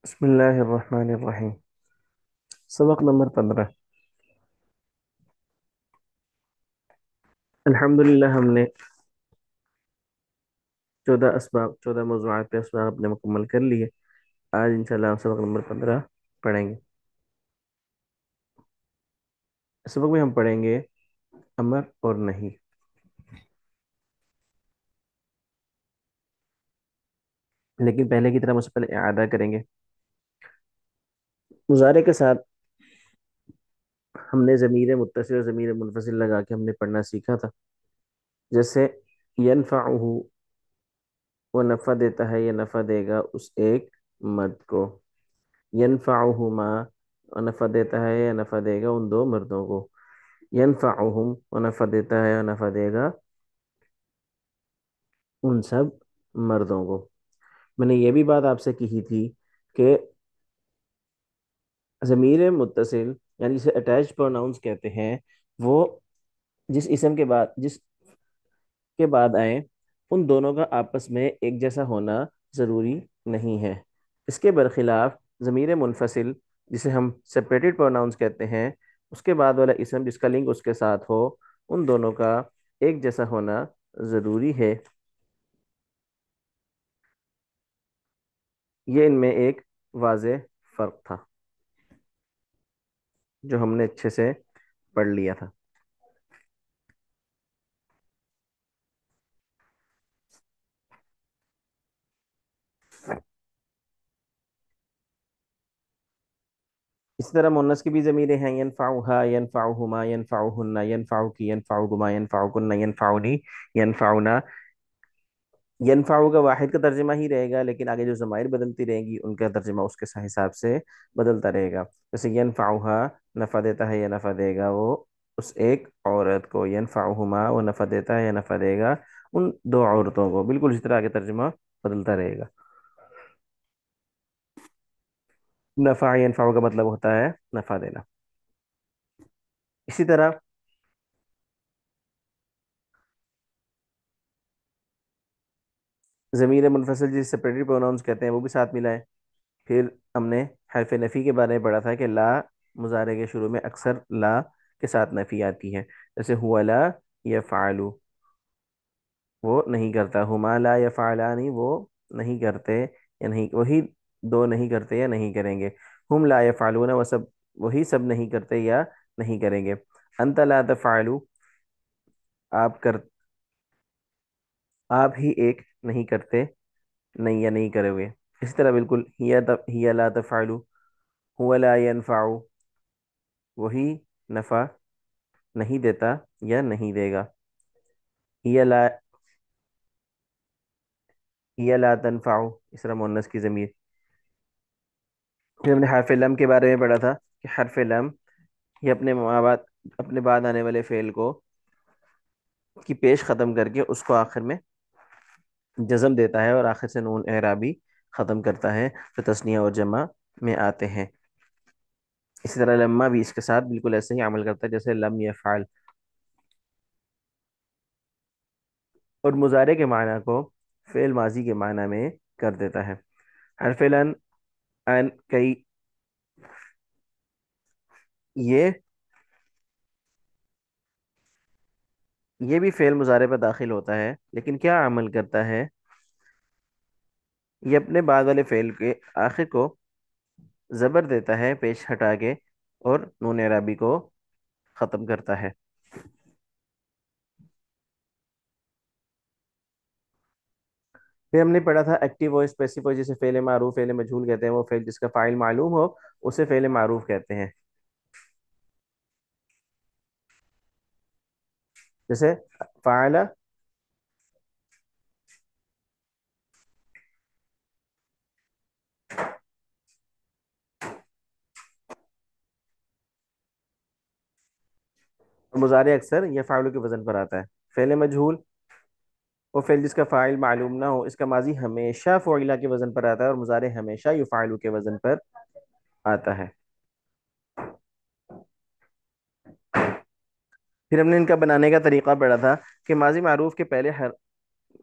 بسم اللہ الرحمن الرحیم۔ سبق نمبر 15۔ الحمدللہ ہم نے 14 موضوعات پہ اسباق اپنے مکمل کر لیے۔ آج انشاءاللہ ہم سبق نمبر 15 پڑھیں گے۔ اس سبق میں ہم پڑھیں گے امر اور نہیں۔ لیکن پہلے کی طرح پہلے اعادہ کریں گے۔ مضارع کے ساتھ ہم نے ضمیر متصل اور ضمیر منفصل لگا کے ہم نے پڑھنا سیکھا تھا۔ جیسے ینفعہ، وہ نفع دیتا ہے یا نفع دے گا اس ایک مرد کو۔ ینفعہما، وہ نفع دیتا ہے یا نفع دے گا ان دو مردوں کو۔ ینفعہم، وہ نفع دیتا ہے یا نفع دے گا ان سب مردوں کو۔ میں نے یہ بھی بات آپ سے کہی تھی کہ ضمیر متصل یعنی جسے اٹیچ پروناؤنس کہتے ہیں، وہ جس اسم کے بعد آئیں ان دونوں کا آپس میں ایک جیسا ہونا ضروری نہیں ہے۔ اس کے برخلاف ضمیر منفصل جسے ہم سپریٹڈ پروناؤنس کہتے ہیں، اس کے بعد والا اسم جس کا لنک اس کے ساتھ ہو ان دونوں کا ایک جیسا ہونا ضروری ہے۔ یہ ان میں ایک واضح فرق تھا جو ہم نے اچھے سے پڑھ لیا تھا۔ اسی طرح مونس کی بھی ضمیریں ہیں، ینفعہا، ینفعہما، ینفعہن، ینفعکی، ینفعکما، ینفعکن، ینفعنی، ینفعنا۔ ینفعو کا واحد کا ترجمہ ہی رہے گا، لیکن آگے جو ضمائر بدلتی رہیں گی ان کا ترجمہ اس کے حساب سے بدلتا رہے گا۔ جیسے ینفعہا، نفع دیتا ہے یا نفع دے گا وہ اس ایک عورت کو۔ ینفعہما، وہ نفع دیتا ہے یا نفع دے گا ان دو عورتوں کو۔ بالکل اسی طرح آگے ترجمہ بدلتا رہے گا۔ نفع ینفع کا مطلب ہوتا ہے نفع دینا۔ اسی طرح ضمیر منفصل جس سپریٹری پروناؤنس کہتے ہیں وہ بھی ساتھ ملا ہے۔ پھر ہم نے حرف نفی کے بارے میں پڑھا تھا کہ لا مضارع کے شروع میں اکثر لا کے ساتھ نفی آتی ہے۔ جیسے ہوا لا یفعلو، وہ نہیں کرتا۔ ہما لا یفعلانی، وہ نہیں کرتے یا نہیں، وہی دو نہیں کرتے یا نہیں کریں گے۔ ہم لا یفعلون، وہ سب، وہی سب نہیں کرتے یا نہیں کریں گے۔ انت لا تفعلو، آپ کر، آپ ہی ایک نہیں کرتے، نہیں یا نہیں کرے ہوئے۔ اسی طرح بالکل ہی لا تفعلو، هو لا ينفع، وہی نفع نہیں دیتا یا نہیں دے گا۔ ہی لا، ہی لا تنفع، اس طرح مونس کی ضمیر۔ پھر ہم نے حرف لم کے بارے میں پڑھا تھا کہ حرف لم یہ اپنے بعد آنے والے فعل کو کی پیش ختم کر کے اس کو آخر میں جزم دیتا ہے اور آخر سے نون اعرابی ختم کرتا ہے جو تثنیہ اور جمع میں آتے ہیں۔ اسی طرح لما بھی اس کے ساتھ بالکل ایسے ہی عمل کرتا ہے جیسے لم یفعل۔ اور مضارع کے معنی کو فعل ماضی کے معنی میں کر دیتا ہے۔ حرف لن، ان، کئی، یہ یہ بھی فعل مضارع پہ داخل ہوتا ہے، لیکن کیا عمل کرتا ہے؟ یہ اپنے بعد والے فعل کے آخر کو زبر دیتا ہے پیش ہٹا کے اور نون اعرابی کو ختم کرتا ہے۔ پھر ہم نے پڑھا تھا ایکٹیو وائس پیسیو وائس، جسے فعل معروف فعل مجہول کہتے ہیں، وہ فعل جس کا فاعل معلوم ہو اسے فعل معروف کہتے ہیں۔ جیسے فعل، مضارع اکثر یہ فاعلوں کے وزن پر آتا ہے۔ فعل مجہول وہ فعل جس کا فاعل معلوم نہ ہو، اس کا ماضی ہمیشہ فعلہ کے وزن پر آتا ہے اور مضارع ہمیشہ یفعل کے وزن پر آتا ہے۔ پھر ہم نے ان کا بنانے کا طریقہ پڑھا تھا کہ ماضی معروف کے پہلے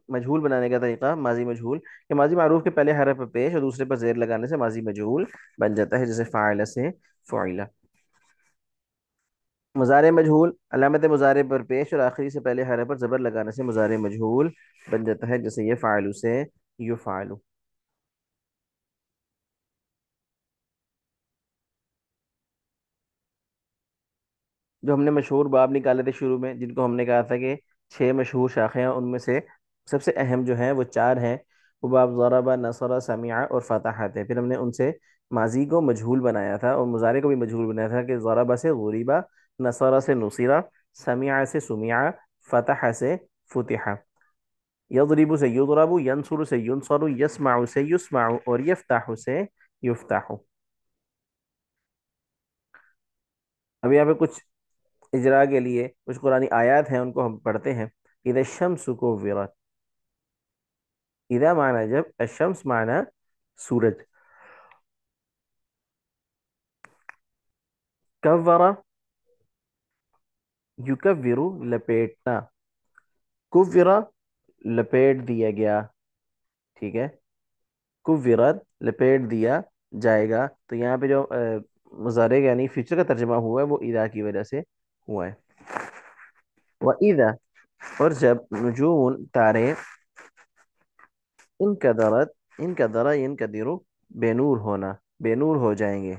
مجہول بنانے کا طریقہ ماضی مجہول کہ ماضی معروف کے پہلے حرف پر پیش اور دوسرے پر زیر لگانے سے ماضی مجہول بن جاتا ہے، جیسے فاعل سے فعیلا۔ مضارع مجہول علامت مضارع پر پیش اور آخری سے پہلے حرف پر زبر لگانے سے مضارع مجہول بن جاتا ہے، جیسے یہ فاعل سے یفعل۔ جو ہم نے مشہور باب نکالے تھے شروع میں، جن کو ہم نے کہا تھا کہ 6 مشہور شاخیں ہیں، ان میں سے سب سے اہم جو ہیں وہ 4 ہیں، وہ باب ضرب، نصر، سمع اور فتح تھے۔ پھر ہم نے ان سے ماضی کو مجہول بنایا تھا اور مضارع کو بھی مجہول بنایا تھا کہ ضرب سے غریبا، نصر سے نصیرہ، سمع سے سمع، فتح سے فتح، یضرب سے یضرب، ینصر سے ینصر، یسمع سے یسمع اور یفتح سے یفتح۔ اب یہاں پہ کچھ اجرا کے لیے کچھ قرآنی آیات ہیں، ان کو ہم پڑھتے ہیں۔ اذا الشمس كورت، اذا معنی جب، الشمس معنی سورج، کورا یکورو لپیٹنا، کورا لپیٹ دیا گیا، ٹھیک ہے، کورت لپیٹ دیا جائے گا، تو یہاں پہ جو مضارع یعنی فیوچر کا ترجمہ ہوا ہے وہ اذا کی وجہ سے ہوا ہے۔ وَإِذَا، اور جب نجوم تارے، ان کا درد، ان کا درا ان کا درو، بے نور ہونا، بے نور ہو جائیں گے،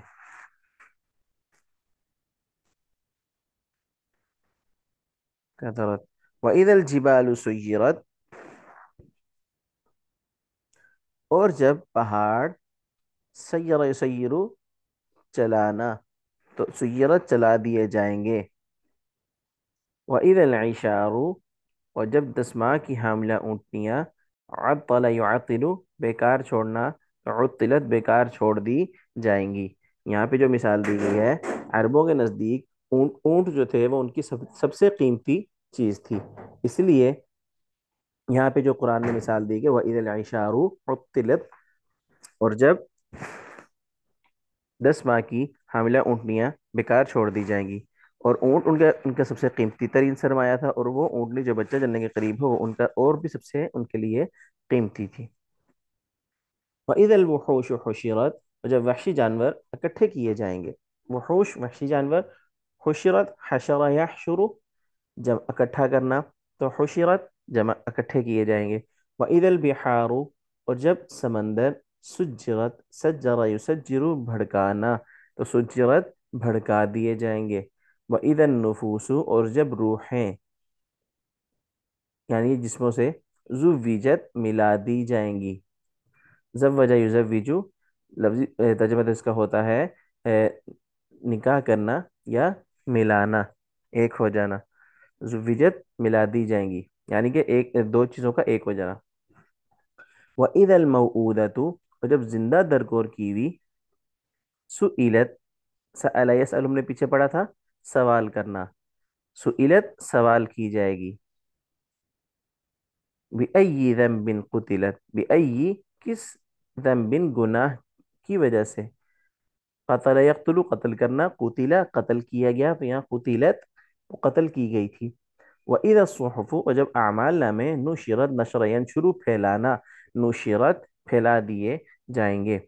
کا درد۔ وَإِذَا الْجِبَالُ سُيِّرَتْ، اور جب پہاڑ، سیر یسیرو چلانا، تو سیرت چلا دیے جائیں گے۔ وَإِذَا الْعِشَارُ، اور جب 10 ماہ کی حاملہ اونٹنیاں، عطل يعطل بیکار چھوڑنا، عطلت بیکار چھوڑ دی جائیں گی۔ یہاں پہ جو مثال دی گئی ہے، عربوں کے نزدیک اونٹ اونٹ جو تھے وہ ان کی سب سے قیمتی چیز تھی، اس لیے یہاں پہ جو قرآن میں مثال دی گئی وَإِذَا الْعِشَارُ عطلت، اور جب 10 ماہ کی حاملہ اونٹنیاں بیکار چھوڑ دی جائیں گی، اور اونٹ ان کا سب سے قیمتی ترین سرمایہ تھا، اور وہ اونٹنی جو بچہ جننے کے قریب ہو وہ ان کا اور بھی سب سے ان کے لیے قیمتی تھی۔ وَإِذَا الْوُحُوشُ حُشِرَتْ، اور جب وحشی جانور اکٹھے کیے جائیں گے، وحوش وحشی جانور، حشرت حشر یحشر جب اکٹھا کرنا، تو حشرت جمع اکٹھے کیے جائیں گے۔ وَإِذَا الْبِحَارُ، اور جب سمندر، سجرت سجر یسجر بھڑکانا، تو سجرت بھڑکا دیے جائیں گے۔ وَإِذَا النُّفُوسُ، اور جب روحیں یعنی جسموں سے، زوجت ملا دی جائیں گی، زوجہ یزوجو لفظی ترجمہ تو اس کا ہوتا ہے اے، نکاح کرنا یا ملانا، ایک ہو جانا، زوجت ملا دی جائیں گی، یعنی کہ ایک دو چیزوں کا ایک ہو جانا۔ وَإِذَا الْمَوْءُودَةُ، اور جب زندہ درگور کی ہوئی، سئلت، سأل یسأل ہم نے پیچھے پڑھا تھا، سوال کرنا، سئلت سوال کی جائے گی، بِأَيِّ ذنب قتلت، بِأَيِّ کس، ذنب گناہ کی وجہ سے، قتل یقتل قتل کرنا، قتل قتل کیا گیا، تو یہاں قتلت قتل کی گئی تھی۔ وَإِذَا الصُّحُفُ، اور جب اعمال نامے، نشرت نشر ینشر پھیلانا، نشرت پھیلا دیے جائیں گے۔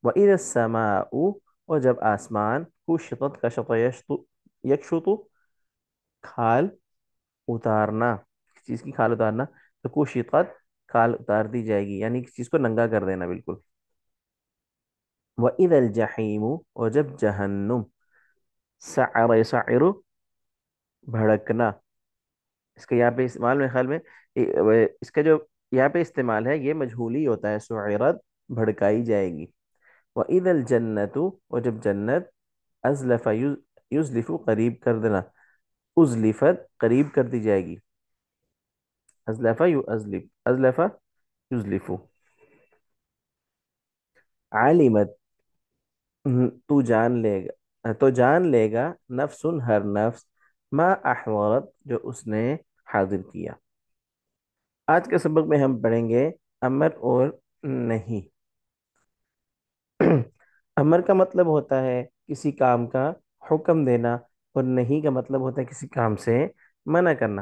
وَإِذَا السَّمَاءُ، اور جب آسمان، کشطت کشط یکشط کھال اتارنا، کسی چیز کی کھال اتارنا، تو کشطت کھال اتار دی جائے گی، یعنی کسی چیز کو ننگا کر دینا بالکل۔ وَإِذَا الْجَحِيمُ، اور جب جہنم، سعر يسعر بھڑکنا، اس کا یہاں پہ استعمال میرے خیال میں اس کا جو یہاں پہ استعمال ہے یہ مجہول ہی ہوتا ہے، سعرت بھڑکائی جائے گی۔ وَإِذَا الْجَنَّةُ، اور جب جنت، ازلف یزلف قریب کر دینا، ازلفت قریب کر دی جائے گی، ازلف یو ازلف، ازلف یزلف۔ علمت، تو جان لے گا، تو جان لے گا، نفس ہر نفس، ما احضرت جو اس نے حاضر کیا۔ آج کے سبق میں ہم پڑھیں گے امر اور نہیں۔ امر کا مطلب ہوتا ہے کسی کام کا حکم دینا، اور نہیں کا مطلب ہوتا ہے کسی کام سے منع کرنا۔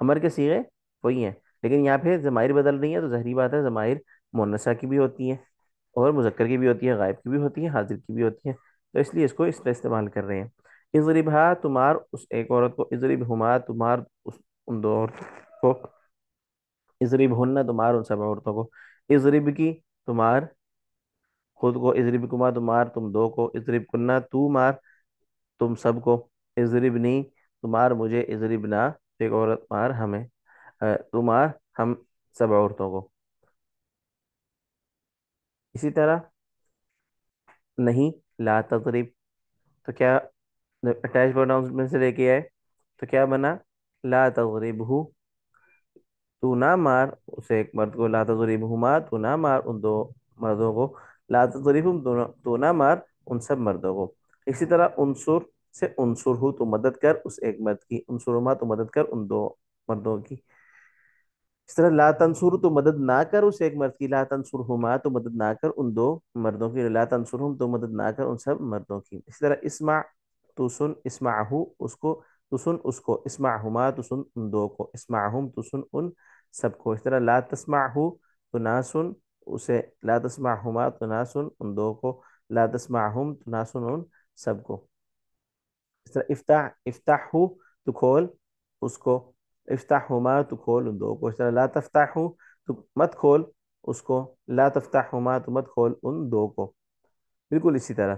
امر کے صیغے وہی ہیں، لیکن یہاں پہ ضمائر بدل رہی ہیں، تو ظاہری بات ہے ضمائر مؤنثہ کی بھی ہوتی ہیں اور مذکر کی بھی ہوتی ہے، غائب کی بھی ہوتی ہے، حاضر کی بھی ہوتی ہے، تو اس لیے اس کو اس طرح استعمال کر رہے ہیں۔ اضربھا تمہار اس ایک عورت کو، اضربہما تمہار اس ان دو عورتوں کو، اضربہن تمہار ان سب عورتوں کو، اضرب کی تمہار خود کو، اضربکما تمہار تم دو کو، اضرب کنہ تو مار تم سب کو، اضربنی تمہار مجھے، اضربنا ایک عورت مار ہمیں، تمہار ہم سب عورتوں کو۔ اسی طرح نہیں، لا تضرب، تو کیا اٹیچ پروناؤن میں سے لے کے آئے، تو کیا بنا، لا تضربہ، تو نہ مار اسے ایک مرد کو، لا تضربہما تو نہ مار ان دو مردوں کو، لا تضربہم تو نہ مار ان سب مردوں کو۔ اسی طرح انصر سے انصر ہو تو مدد کر اس ایک مرد کی، انصرہما تو مدد کر ان دو مردوں کی۔ اس طرح لا تنصر تو مدد نہ کر اس ایک مرد کی، لا تنصرہما تو مدد نہ کر ان دو مردوں کی، لا تنصرہم تو مدد نہ کر ان سب مردوں کی۔ اسی طرح اسمع تو سن، اسمعہو اس کو، تو سن اس کو، اسمعہما تو سن ان دو کو، اسمعہم تو سن ان سب کو۔ اس طرح لا تسمعہو تو نہ سن اسے، لا تسمعہما تو نہ سن ان دو کو، لا تسمعہم تو نہ سن ان سب کو۔ اس طرح افتح، افتح ہو تو کھول اس کو، افتح ہما تو کھول ان دو کو۔ اس طرح لا تفتح ہو تو مت کھول اس کو، لا تفتح ہما تو مت کھول ان دو کو۔ بالکل اسی طرح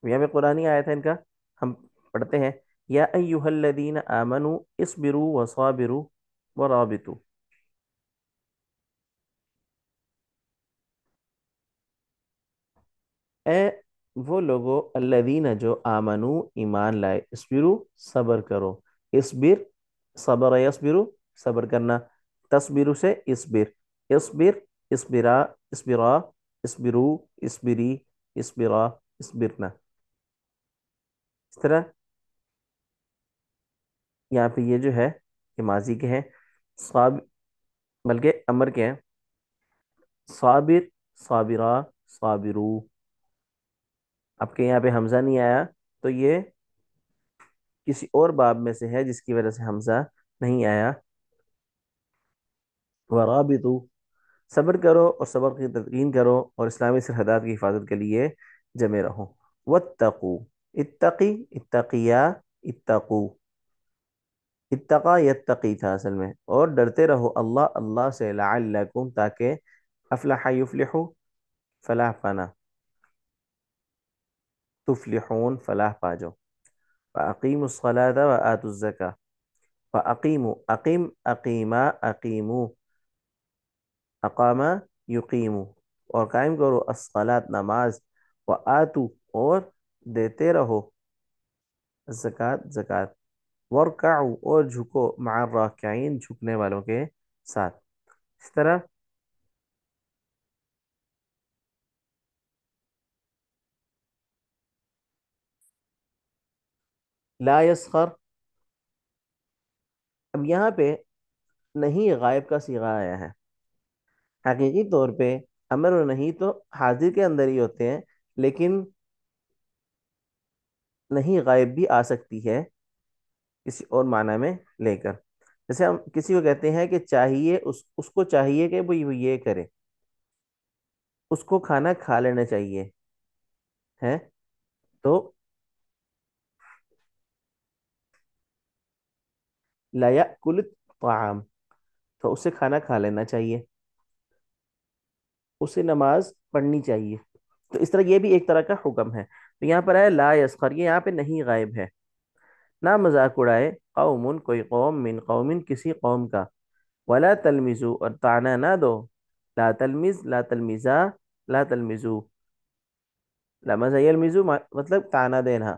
یہاں پہ قرآنی آیت ہے ان کا، ہم پڑھتے ہیں، یا ایہا الذین آمنوا اصبروا وصابروا ورابطوا۔ اے وہ لوگو الذین جو آمنو ایمان لائے، اسبرو صبر کرو، اسبر صبر یصبرو صبر کرنا، تصبرو سے اسبر، اسبر اسبرا اسبرا اسبرو اسبری اسبرا اسبرنا۔ اس طرح یہاں پہ یہ جو ہے یہ ماضی کے ہیں، صاب بلکہ امر کے ہیں، صابر صابرہ صابرو۔ آپ کے یہاں پہ حمزہ نہیں آیا تو یہ کسی اور باب میں سے ہے جس کی وجہ سے حمزہ نہیں آیا۔ ورابطو صبر کرو اور صبر کی تلقین کرو اور اسلامی سرحدات کی حفاظت کے لیے جمے رہو۔ واتقو اتقی اتقیا اتقو، اتقا یتقی تھا اصل میں، اور ڈرتے رہو اللہ اللہ سے، لعلکم تاکہ افلح یفلحو فلاح پانا، تفلحون فلاح پا جاؤ۔ فاقیموا الصلاة وآتوا الزکاة، فاقیموا اقیم اقیما اقیمو اقامہ یقیمو، اور قائم کرو الصلاۃ نماز، وآتو اور دیتے رہو زکوٰۃ زکوٰۃ، ورکعوا اور جھکو مع الراکعین جھکنے والوں کے ساتھ۔ اس طرح لا یسخر، اب یہاں پہ نہیں غائب کا صیغہ آیا ہے، حقیقی طور پہ امر اور نہیں تو حاضر کے اندر ہی ہوتے ہیں، لیکن نہیں غائب بھی آ سکتی ہے کسی اور معنی میں لے کر۔ جیسے ہم کسی کو کہتے ہیں کہ چاہیے اس کو چاہیے کہ وہ یہ کرے، اس کو کھانا کھا لینا چاہیے ہے، تو لا یأکل الطعام، تو اسے کھانا کھا لینا چاہیے، اسے نماز پڑھنی چاہیے، تو اس طرح یہ بھی ایک طرح کا حکم ہے۔ تو یہاں پر ہے لا یسخر، یہ یہاں پہ نہیں غائب ہے، نہ مذاق اڑائے قوم کوئی قوم، من قوم کسی قوم کا، ولا تلمزو اور تانا نہ دو، لا تلمز لا تلمزا لا تلمزو، لمز یلمزو مطلب تانا دینا،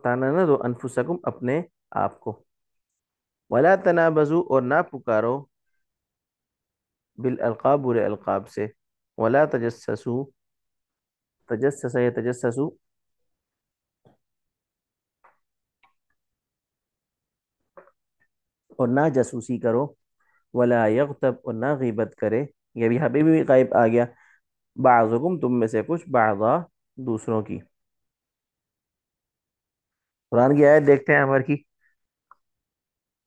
تانا نہ دو انفسکم اپنے آپ کو، ولا تنابزو اور نہ پکارو بالالقاب برے القاب سے، ولا تجسسو تجسس یا تجسسو اور نہ جاسوسی کرو، ولا یغتب اور نہ غیبت کرے، یہ بھی یہاں پہ بھی غائب آ گیا، بعضکم تم میں سے کچھ، بعضا دوسروں کی۔ قرآن کی آیت دیکھتے ہیں امر کی،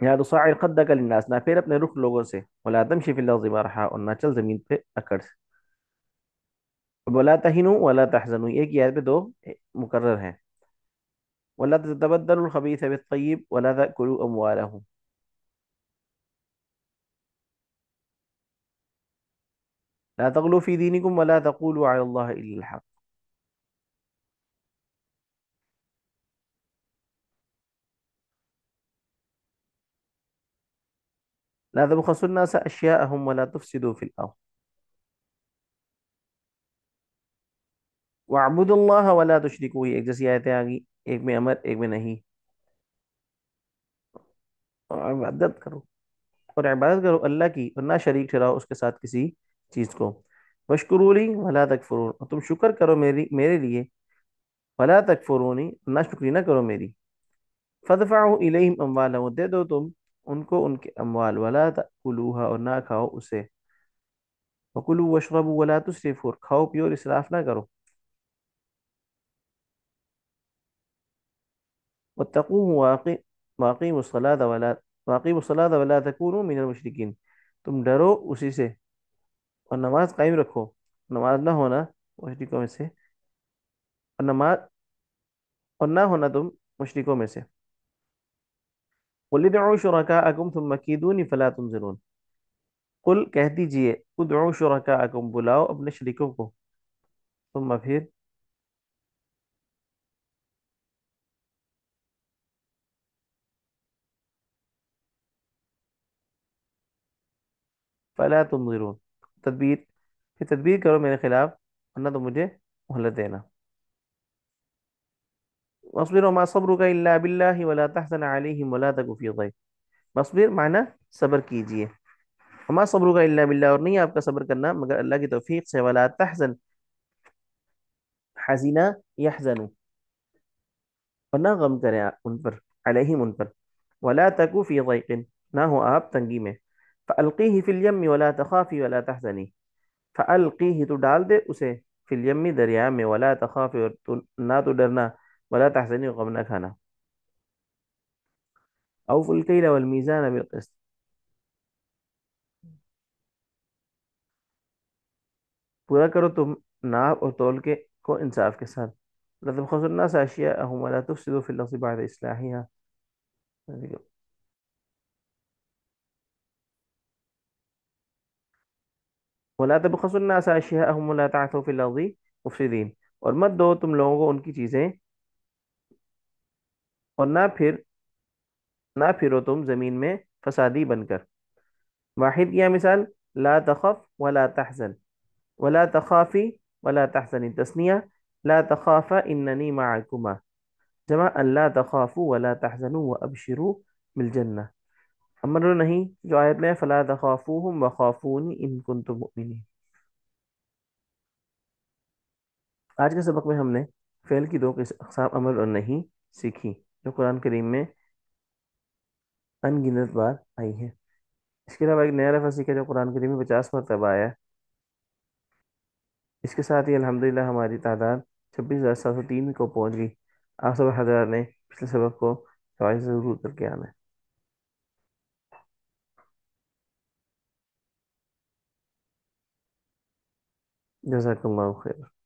یا تصعر خدک للناس، نہ پھر اپنے رخ لوگوں سے، ولا تمشی فی الارض مرحا، اور نہ چل زمین پہ اکڑ سے، ولا تہنوا ولا تحزنوا، ایک ہی آیت پہ دو مکرر ہیں، ولا تتبدلوا الخبيث بالطيب ولا تأكلوا أموالهم، لا تغلوا في دينكم ولا تقولوا على الله إلا الحق. لا تبخسوا الناس أشياءهم ولا تفسدوا في الأرض واعبدوا الله ولا تشركوا، ایک جیسی آیتیں آ گئی، ایک میں امر ایک میں نہیں، اور عبادت کرو، اور عبادت کرو اللہ کی، اور نہ شریک ٹھہراؤ اس کے ساتھ کسی چیز کو، واشکروا لی ولا تکفرون، اور تم شکر کرو میرے لیے، ولا تکفرونی، نہ شکری نہ کرو میری، فدفعوا الیہم اموالہم، دے دو تم ان کو ان کے اموال، ولا تأکلوها، اور نہ کھاؤ اسے، وکلوا واشربوا ولا تسرفوا، کھاؤ پیو اور اسراف نہ کرو، واتقوه واقیموا الصلاة ولا تکونوا من المشرکین، تم ڈرو اسی سے اور نماز قائم رکھو، نماز نہ ہونا مشرکوں میں سے، اور نماز اور نہ ہونا تم مشرکوں میں سے، قل ادعوا شرکاءکم ثم کیدونی فلا تنظرون، قل کہہ دیجئے، ادعوا شرکاءکم، بلاؤ اپنے شریکوں کو، ثم پھر فلا تنظرون، تدبیر پھر تدبیر کرو میرے خلاف، ورنہ تو مجھے مہلت دینا، واصبر وما صبرك الا بالله ولا تحزن عليهم ولا تك في ضيق، واصبر معنی صبر کیجئے، وما صبرك الا بالله، اور نہیں آپ کا صبر کرنا مگر اللہ کی توفیق سے، ولا تحزن، حزینہ یحزن، اور نہ غم کریں ان پر، علیہم ان پر، ولا تکو فی ضیق، نہ ہو آپ تنگی میں، فالقیہ فی الیم ولا تخافی ولا تحزنی، فالقیہ تو ڈال دے اسے، فی الیم دریا میں، ولا تخافی اور نہ تو ڈرنا، ولا تحزنی اور غم نہ کھانا، اوفوا الکیل والمیزان بالقسط، پورا کرو تم ناپ اور تول کے کو انصاف کے ساتھ، لا تبخسوا الناس اشیاءهم ولا تفسدوا في الارض بعد اصلاحها، ولا تبخسوا الناس اشیاءهم ولا تعثوا في الارض مفسدين، اور مت دو تم لوگوں کو ان کی چیزیں، اور نہ پھرو تم زمین میں فسادی بن کر، واحد کیا مثال، لا تخف ولا تحزن، ولا تخافی ولا تحزنی تسنیہ، لا تخافا اننی معکما، جمع لا تخافوا ولا تحزنوا وابشروا بالجنہ، امر نہیں جو آیت میں ہے، فلا تخافوهم وخافونی ان کنتم مؤمنین. آج کے سبق میں ہم نے فعل کی دو اقسام امر اور نہیں سیکھی، جو قرآن کریم میں ان گنت بار آئی ہے. اس کے علاوہ ایک نیا لفظ سیکھا جو قرآن کریم میں 50 مرتبہ آیا ہے. اس کے ساتھ ہی الحمدللہ ہماری تعداد 26,703 کو پہنچ گئی. آپ سب حضرات نے پچھلے سبق کو توجہ سے ضرور کر کے آنا ہے. جزاک اللہ خیر.